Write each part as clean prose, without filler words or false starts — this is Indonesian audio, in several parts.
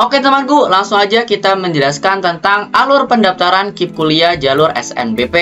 Oke temanku, langsung aja kita menjelaskan tentang alur pendaftaran KIP kuliah jalur SNBP.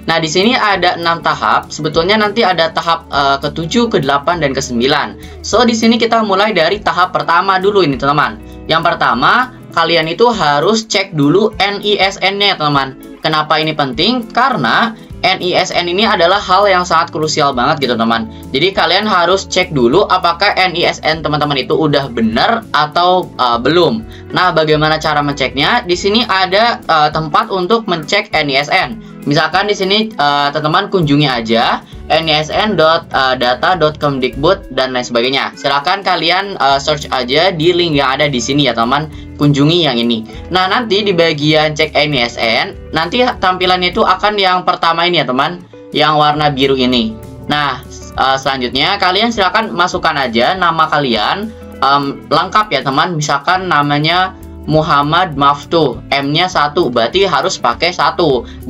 Nah, di sini ada 6 tahap. Sebetulnya nanti ada tahap ke-7, ke-8, dan ke-9. So, di sini kita mulai dari tahap pertama dulu ini, teman-teman. Yang pertama, kalian itu harus cek dulu NISN-nya, teman-teman. Kenapa ini penting? Karena NISN ini adalah hal yang sangat krusial banget gitu teman. Jadi kalian harus cek dulu apakah NISN teman-teman itu udah benar atau belum. Nah, bagaimana cara mengeceknya? Di sini ada tempat untuk mencek NISN. Misalkan di sini teman-teman kunjungi aja nisn.data.kemdikbud dan lain sebagainya. Silakan kalian search aja di link yang ada di sini ya teman. Kunjungi yang ini. Nah, nanti di bagian cek NISN, nanti tampilannya itu akan yang pertama ini ya teman, yang warna biru ini. Nah, selanjutnya kalian silakan masukkan aja nama kalian lengkap ya teman. Misalkan namanya Muhammad Maftuh, M-nya 1, berarti harus pakai 1.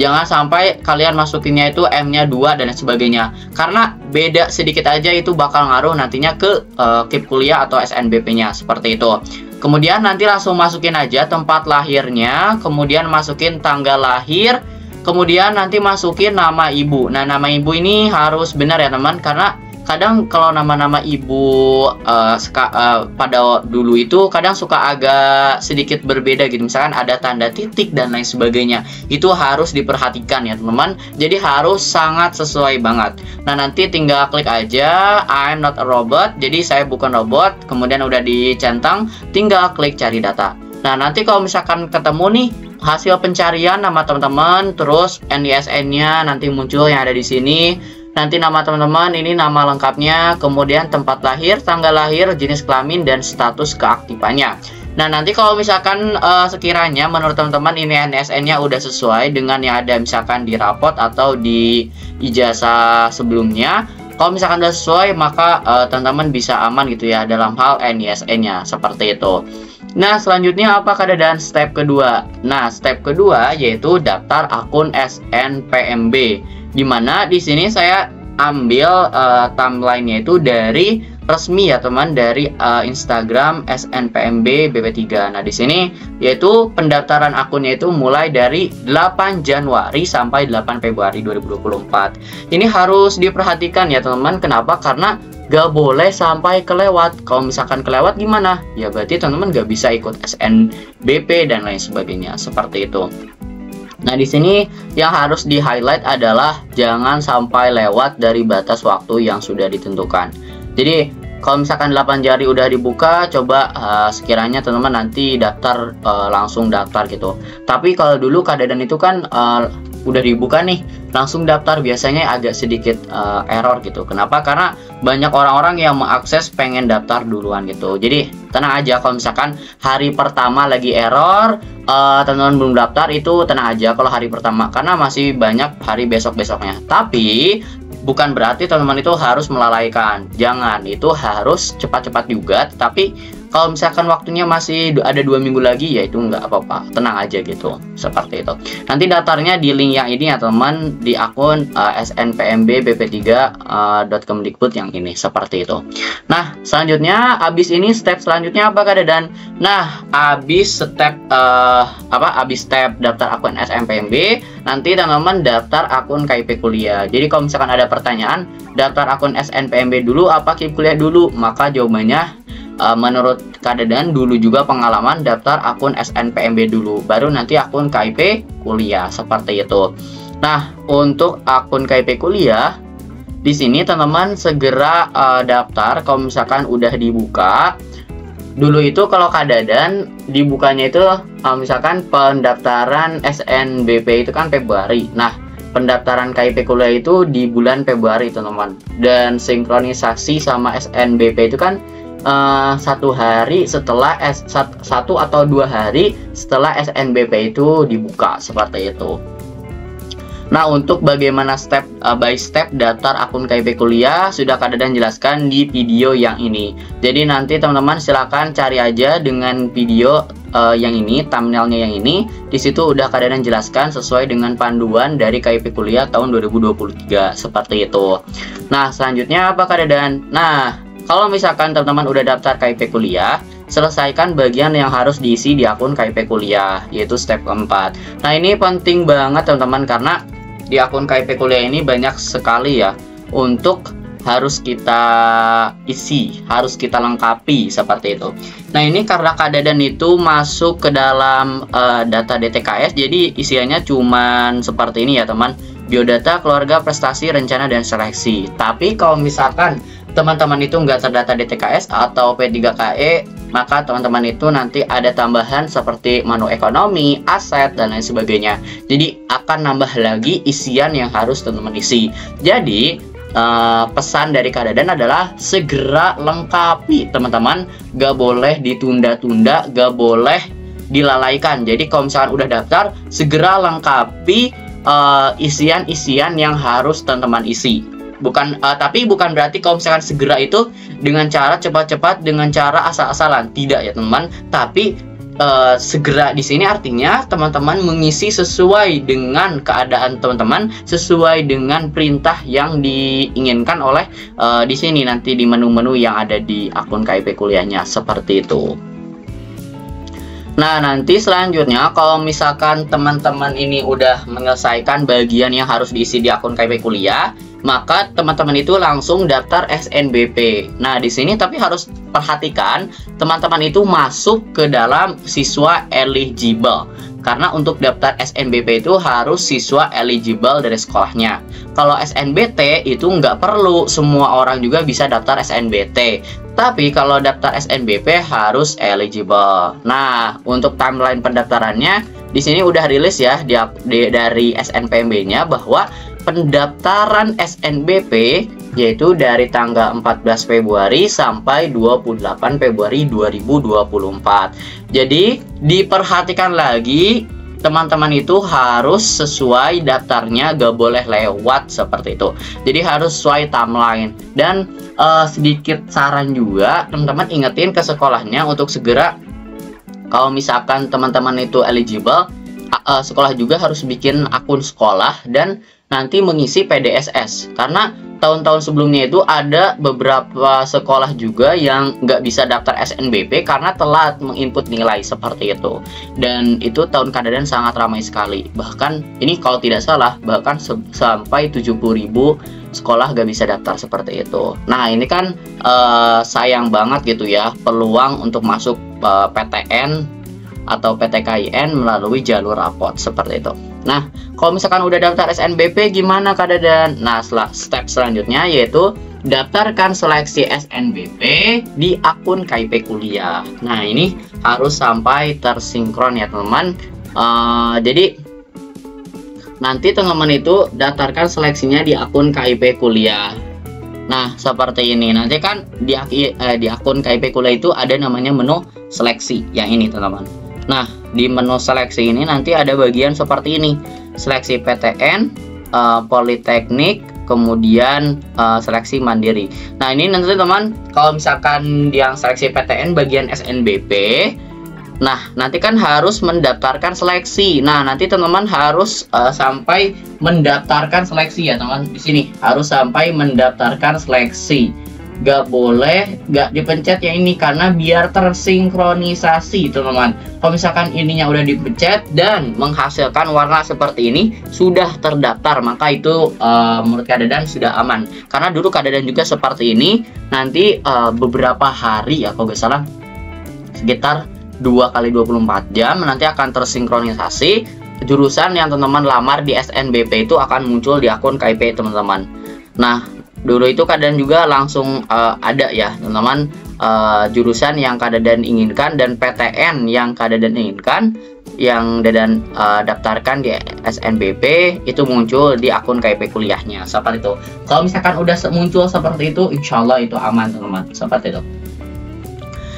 Jangan sampai kalian masukinnya itu M-nya 2 dan sebagainya. Karena beda sedikit aja itu bakal ngaruh nantinya ke KIP kuliah atau SNBP-nya, seperti itu. Kemudian nanti langsung masukin aja tempat lahirnya, kemudian masukin tanggal lahir, kemudian nanti masukin nama ibu. Nah, nama ibu ini harus benar ya teman, karena kadang kalau nama-nama ibu pada dulu itu kadang suka agak sedikit berbeda gitu. Misalkan ada tanda titik dan lain sebagainya. Itu harus diperhatikan ya teman-teman. Jadi harus sangat sesuai banget. Nah, nanti tinggal klik aja I'm not a robot. Jadi saya bukan robot. Kemudian udah dicentang, tinggal klik cari data. Nah, nanti kalau misalkan ketemu nih hasil pencarian nama teman-teman, terus NISN-nya nanti muncul yang ada di sini. Nanti nama teman-teman ini nama lengkapnya, kemudian tempat lahir, tanggal lahir, jenis kelamin, dan status keaktifannya. Nah, nanti kalau misalkan sekiranya menurut teman-teman ini NISN-nya udah sesuai dengan yang ada misalkan di rapot atau di ijazah sebelumnya, kalau misalkan udah sesuai maka teman-teman bisa aman gitu ya dalam hal NISN-nya, seperti itu. Nah, selanjutnya apa keadaan step kedua? Nah, step kedua yaitu daftar akun SNPMB. Dimana di sini saya ambil timeline-nya itu dari resmi ya teman, dari Instagram SNPMB BP3. Nah, di sini yaitu pendaftaran akunnya itu mulai dari 8 Januari sampai 8 Februari 2024. Ini harus diperhatikan ya teman-teman. Kenapa? Karena gak boleh sampai kelewat. Kalau misalkan kelewat gimana? Ya berarti teman-teman gak bisa ikut SNBP dan lain sebagainya, seperti itu. Nah, di sini yang harus di-highlight adalah jangan sampai lewat dari batas waktu yang sudah ditentukan. Jadi, kalau misalkan 8 jari udah dibuka, coba sekiranya teman-teman nanti daftar langsung daftar gitu. Tapi kalau dulu keadaan itu kan udah dibuka nih, langsung daftar biasanya agak sedikit error gitu. Kenapa? Karena banyak orang-orang yang mengakses pengen daftar duluan gitu. Jadi tenang aja kalau misalkan hari pertama lagi error, teman-teman belum daftar, itu tenang aja kalau hari pertama, karena masih banyak hari besok-besoknya. Tapi bukan berarti teman-teman itu harus melalaikan. Jangan, itu harus cepat-cepat juga. Tapi kalau misalkan waktunya masih ada 2 minggu lagi, ya itu nggak apa-apa, tenang aja gitu, seperti itu. Nanti daftarnya di link yang ini ya teman, di akun SNPMB BP3.Kemdikbud yang ini, seperti itu. Nah, selanjutnya abis ini step selanjutnya apa keadaan? Nah, abis step daftar akun SNPMB, nanti teman-teman daftar akun KIP kuliah. Jadi kalau misalkan ada pertanyaan, daftar akun SNPMB dulu apa KIP kuliah dulu, maka jawabannya menurut keadaan dulu juga pengalaman daftar akun SNPMB dulu, baru nanti akun KIP kuliah, seperti itu. Nah, untuk akun KIP kuliah di sini teman-teman segera daftar kalau misalkan udah dibuka. Dulu itu kalau keadaan dibukanya itu misalkan pendaftaran SNBP itu kan Februari. Nah, pendaftaran KIP kuliah itu di bulan Februari teman-teman, dan sinkronisasi sama SNBP itu kan 1 hari setelah 1 atau 2 hari setelah SNBP itu dibuka, seperti itu. Nah, untuk bagaimana step by step daftar akun KIP kuliah sudah keadaan jelaskan di video yang ini. Jadi nanti teman-teman silakan cari aja dengan video yang ini, thumbnailnya yang ini. Di situ udah keadaan jelaskan sesuai dengan panduan dari KIP kuliah tahun 2023, seperti itu. Nah, selanjutnya apa keadaan? Nah, kalau misalkan teman-teman udah daftar KIP kuliah, selesaikan bagian yang harus diisi di akun KIP kuliah, yaitu step keempat. Nah, ini penting banget teman-teman, karena di akun KIP kuliah ini banyak sekali ya untuk harus kita isi, harus kita lengkapi seperti itu. Nah, ini karena Kak Dadan itu masuk ke dalam data DTKS, jadi isiannya cuman seperti ini ya teman, biodata, keluarga, prestasi, rencana, dan seleksi. Tapi kalau misalkan teman-teman itu nggak terdata DTKS atau P3KE, maka teman-teman itu nanti ada tambahan seperti menu ekonomi, aset, dan lain sebagainya. Jadi akan nambah lagi isian yang harus teman-teman isi. Jadi pesan dari Kak Dadan adalah segera lengkapi teman-teman, gak boleh ditunda-tunda, gak boleh dilalaikan. Jadi kalau misalkan udah daftar, segera lengkapi isian-isian yang harus teman-teman isi. Tapi bukan berarti kalau misalkan segera itu dengan cara cepat-cepat, dengan cara asal-asalan, tidak ya teman-teman. Tapi segera di sini artinya teman-teman mengisi sesuai dengan keadaan teman-teman, sesuai dengan perintah yang diinginkan oleh di sini nanti di menu-menu yang ada di akun KIP kuliahnya, seperti itu. Nah, nanti selanjutnya kalau misalkan teman-teman ini udah menyelesaikan bagian yang harus diisi di akun KIP kuliah, maka teman-teman itu langsung daftar SNBP. Nah, di sini tapi harus perhatikan teman-teman itu masuk ke dalam siswa eligible. Karena untuk daftar SNBP itu harus siswa eligible dari sekolahnya. Kalau SNBT itu nggak perlu, semua orang juga bisa daftar SNBT. Tapi kalau daftar SNBP harus eligible. Nah, untuk timeline pendaftarannya di sini udah rilis ya dari SNPMB-nya bahwa pendaftaran SNBP yaitu dari tanggal 14 Februari sampai 28 Februari 2024. Jadi diperhatikan lagi teman-teman itu harus sesuai daftarnya, gak boleh lewat seperti itu. Jadi harus sesuai timeline. Dan sedikit saran juga, teman-teman ingetin ke sekolahnya untuk segera, kalau misalkan teman-teman itu eligible, sekolah juga harus bikin akun sekolah dan nanti mengisi PDSS. Karena tahun-tahun sebelumnya itu ada beberapa sekolah juga yang nggak bisa daftar SNBP karena telat menginput nilai seperti itu. Dan itu tahun Kak Dadan sangat ramai sekali. Bahkan ini kalau tidak salah bahkan sampai 70.000 sekolah nggak bisa daftar seperti itu. Nah, ini kan sayang banget gitu ya, peluang untuk masuk PTN atau PTKIN melalui jalur rapot seperti itu. Nah, kalau misalkan udah daftar SNBP gimana Kak Dadan? Nah, step selanjutnya yaitu daftarkan seleksi SNBP di akun KIP kuliah. Nah, ini harus sampai tersinkron ya teman-teman. Jadi nanti teman-teman itu daftarkan seleksinya di akun KIP kuliah. Nah, seperti ini. Nanti kan di akun KIP kuliah itu ada namanya menu seleksi yang ini teman-teman. Nah, di menu seleksi ini nanti ada bagian seperti ini, seleksi PTN, Politeknik, kemudian seleksi mandiri. Nah, ini nanti teman, kalau misalkan yang seleksi PTN bagian SNBP, nah nanti kan harus mendaftarkan seleksi. Nah, nanti teman-teman harus sampai mendaftarkan seleksi ya teman. Di sini harus sampai mendaftarkan seleksi. Gak boleh gak dipencet yang ini karena biar tersinkronisasi teman-teman. Kalau misalkan ininya udah dipencet dan menghasilkan warna seperti ini sudah terdaftar, maka itu menurut Kak Dadan sudah aman. Karena dulu Kak Dadan juga seperti ini. Nanti beberapa hari ya kalau gak salah sekitar 2 kali 24 jam nanti akan tersinkronisasi jurusan yang teman-teman lamar di SNBP itu akan muncul di akun KIP teman-teman. Nah, dulu itu Kak Dadan juga langsung ada ya teman-teman, jurusan yang Kak Dadan inginkan dan PTN yang Kak Dadan inginkan, yang Dadan daftarkan di SNBP itu muncul di akun KIP kuliahnya seperti itu. Kalau misalkan udah muncul seperti itu, insya Allah itu aman teman-teman, seperti itu.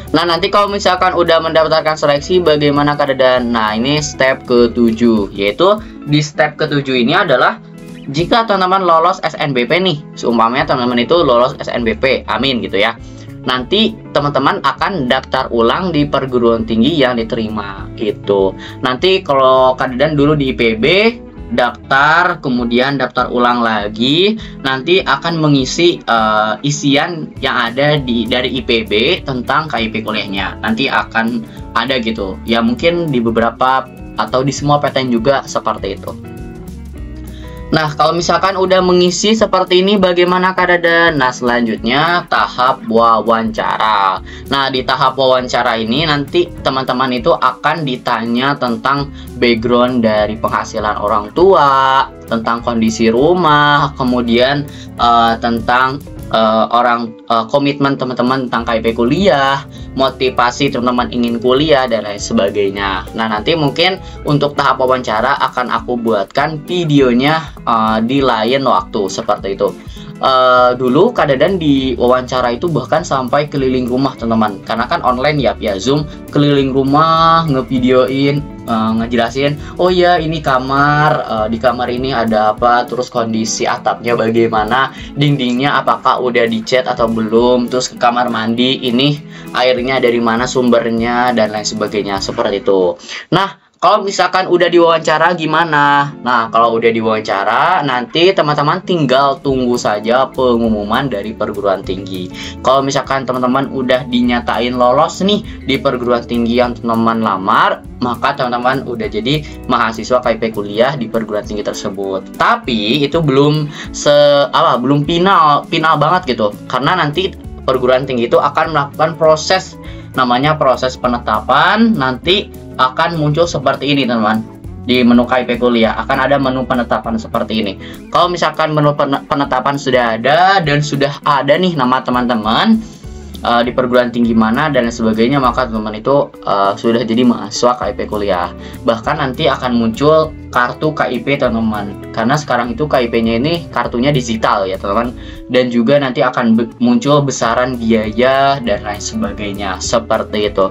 Nah, nanti kalau misalkan udah mendaftarkan seleksi bagaimana Kak Dadan? Nah, ini step ke-7, yaitu di step ke-7 ini adalah jika teman-teman lolos SNBP nih, seumpamanya teman-teman itu lolos SNBP, amin gitu ya. Nanti teman-teman akan daftar ulang di perguruan tinggi yang diterima gitu. Nanti kalau Kak Dadan dulu di IPB, daftar, kemudian daftar ulang lagi, nanti akan mengisi isian yang ada dari IPB tentang KIP kuliahnya. Nanti akan ada gitu. Ya mungkin di beberapa atau di semua PTN juga seperti itu. Nah, kalau misalkan udah mengisi seperti ini, bagaimana Kak Dadan? Nah, selanjutnya tahap wawancara. Nah, di tahap wawancara ini nanti teman-teman itu akan ditanya tentang background dari penghasilan orang tua, tentang kondisi rumah, kemudian tentang komitmen teman-teman tentang KIP kuliah, motivasi teman-teman ingin kuliah, dan lain sebagainya. Nah, nanti mungkin untuk tahap wawancara akan aku buatkan videonya di lain waktu seperti itu. Dulu Kak Dadan di wawancara itu bahkan sampai keliling rumah teman-teman, karena kan online ya via Zoom, keliling rumah ngevideoin, ngejelasin, oh ya ini kamar, di kamar ini ada apa, terus kondisi atapnya bagaimana, dindingnya apakah udah dicat atau belum, terus ke kamar mandi ini airnya dari mana sumbernya, dan lain sebagainya seperti itu. Nah, kalau misalkan udah diwawancara gimana? Nah, kalau udah diwawancara, nanti teman-teman tinggal tunggu saja pengumuman dari perguruan tinggi. Kalau misalkan teman-teman udah dinyatain lolos nih di perguruan tinggi yang teman-teman lamar, maka teman-teman udah jadi mahasiswa KIP kuliah di perguruan tinggi tersebut. Tapi itu belum belum final banget gitu. Karena nanti perguruan tinggi itu akan melakukan proses, namanya proses penetapan. Nanti akan muncul seperti ini teman-teman. Di menu KIP kuliah akan ada menu penetapan seperti ini. Kalau misalkan menu penetapan sudah ada dan sudah ada nih nama teman-teman di perguruan tinggi mana dan sebagainya, maka teman-teman itu sudah jadi mahasiswa KIP kuliah. Bahkan nanti akan muncul kartu KIP teman-teman, karena sekarang itu KIP-nya ini kartunya digital ya teman-teman, dan juga nanti akan muncul besaran biaya dan lain sebagainya seperti itu.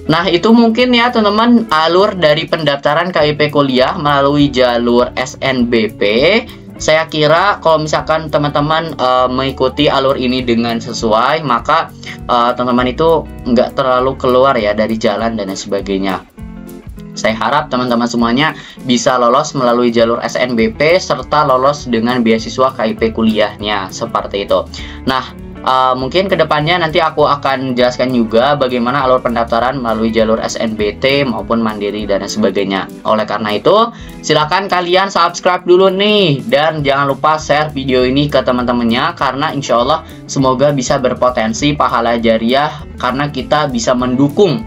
Nah, itu mungkin ya teman-teman alur dari pendaftaran KIP kuliah melalui jalur SNBP. Saya kira kalau misalkan teman-teman mengikuti alur ini dengan sesuai, maka teman-teman itu nggak terlalu keluar ya dari jalan dan sebagainya. Saya harap teman-teman semuanya bisa lolos melalui jalur SNBP serta lolos dengan beasiswa KIP kuliahnya seperti itu. Nah, mungkin kedepannya nanti aku akan jelaskan juga bagaimana alur pendaftaran melalui jalur SNBT maupun mandiri dan sebagainya. Oleh karena itu, silakan kalian subscribe dulu nih, dan jangan lupa share video ini ke teman-temannya, karena insya Allah semoga bisa berpotensi pahala jariah karena kita bisa mendukung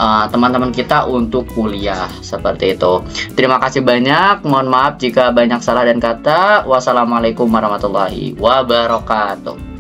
teman-teman kita untuk kuliah seperti itu. Terima kasih banyak, mohon maaf jika banyak salah dan kata. Wassalamualaikum warahmatullahi wabarakatuh.